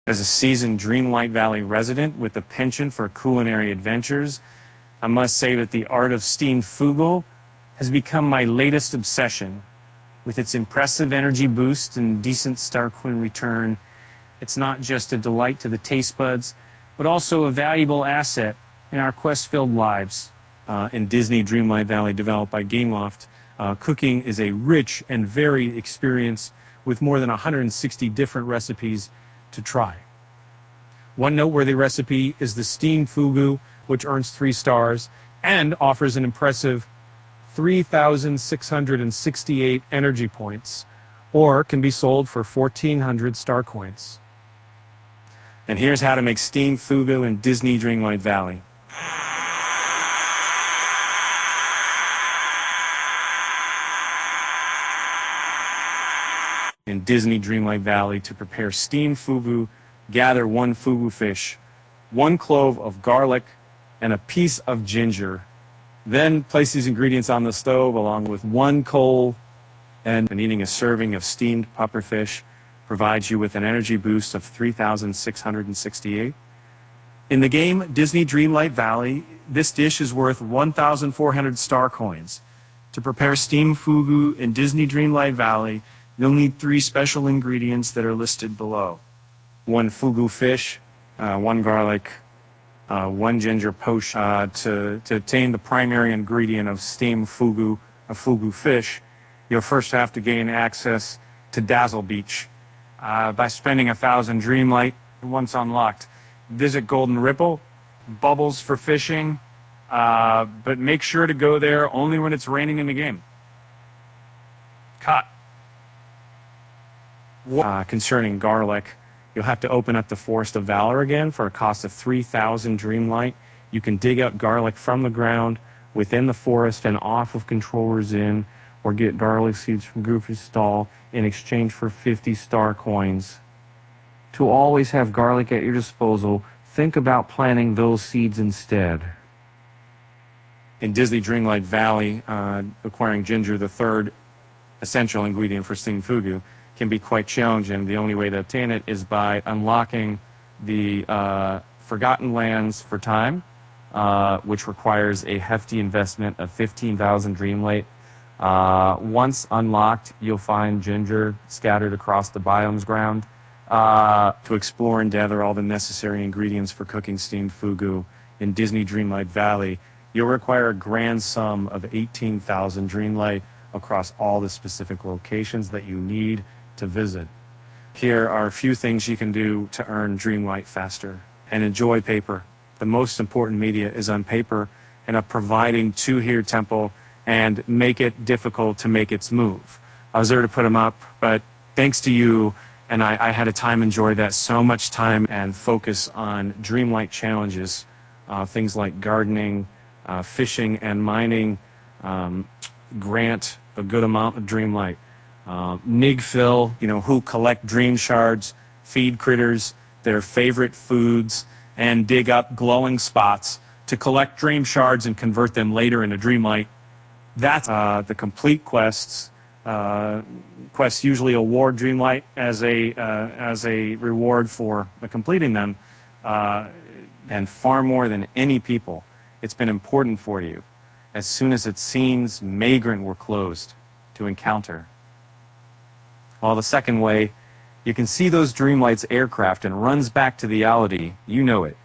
As a seasoned Dreamlight Valley resident with a penchant for culinary adventures, I must say that the art of steamed fugu has become my latest obsession. With its impressive energy boost and decent star coin return, it's not just a delight to the taste buds, but also a valuable asset in our quest-filled lives. In Disney Dreamlight Valley, developed by Gameloft, cooking is a rich and varied experience with more than 160 different recipes to try. One noteworthy recipe is the Steamed Fugu, which earns 3 stars and offers an impressive 3,668 energy points, or can be sold for 1,400 star coins. And here's how to make Steamed Fugu in Disney Dreamlight Valley. In Disney Dreamlight Valley, to prepare steamed fugu, gather 1 fugu fish, 1 clove of garlic, and a piece of ginger. Then place these ingredients on the stove along with 1 coal, and eating a serving of steamed pufferfish provides you with an energy boost of 3,668. In the game Disney Dreamlight Valley, this dish is worth 1,400 star coins. To prepare steamed fugu in Disney Dreamlight Valley, you'll need 3 special ingredients that are listed below. 1 fugu fish, 1 garlic, 1 ginger potion. To obtain the primary ingredient of steamed fugu, a fugu fish, you'll first have to gain access to Dazzle Beach by spending 1,000 Dreamlight once unlocked. Visit Golden Ripple, Bubbles for fishing, but make sure to go there only when it's raining in the game. Cut. Concerning garlic, you'll have to open up the Forest of Valor again for a cost of 3,000 Dreamlight. You can dig up garlic from the ground within the forest and off of Controller's Inn, or get garlic seeds from Goofy's stall in exchange for 50 star coins. To always have garlic at your disposal, think about planting those seeds instead. In Disney Dreamlight Valley, acquiring ginger, the 3rd essential ingredient for steamed fugu, can be quite challenging. The only way to obtain it is by unlocking the Forgotten Lands for time, which requires a hefty investment of 15,000 Dreamlight. Once unlocked, you'll find ginger scattered across the biome's ground. To explore and gather all the necessary ingredients for cooking steamed fugu in Disney Dreamlight Valley, you'll require a grand sum of 18,000 Dreamlight across all the specific locations that you need to visit. Here are a few things you can do to earn Dreamlight faster. And enjoy paper. The most important media is on paper, and of providing to here temple and make it difficult to make its move. I was there to put them up, but thanks to you, and I had a time enjoy that, so much time and focus on Dreamlight challenges, things like gardening, fishing, and mining, grant a good amount of Dreamlight. Nigfill, who collect dream shards, feed critters their favorite foods, and dig up glowing spots to collect dream shards and convert them later into Dreamlight. That's the complete quests. Quests usually award Dreamlight as a reward for completing them, and far more than any people, it's been important for you. As soon as it seems Vagrant were closed to encounter. While the 2nd way, you can see those Dreamlight's aircraft and runs back to the reality, you know it.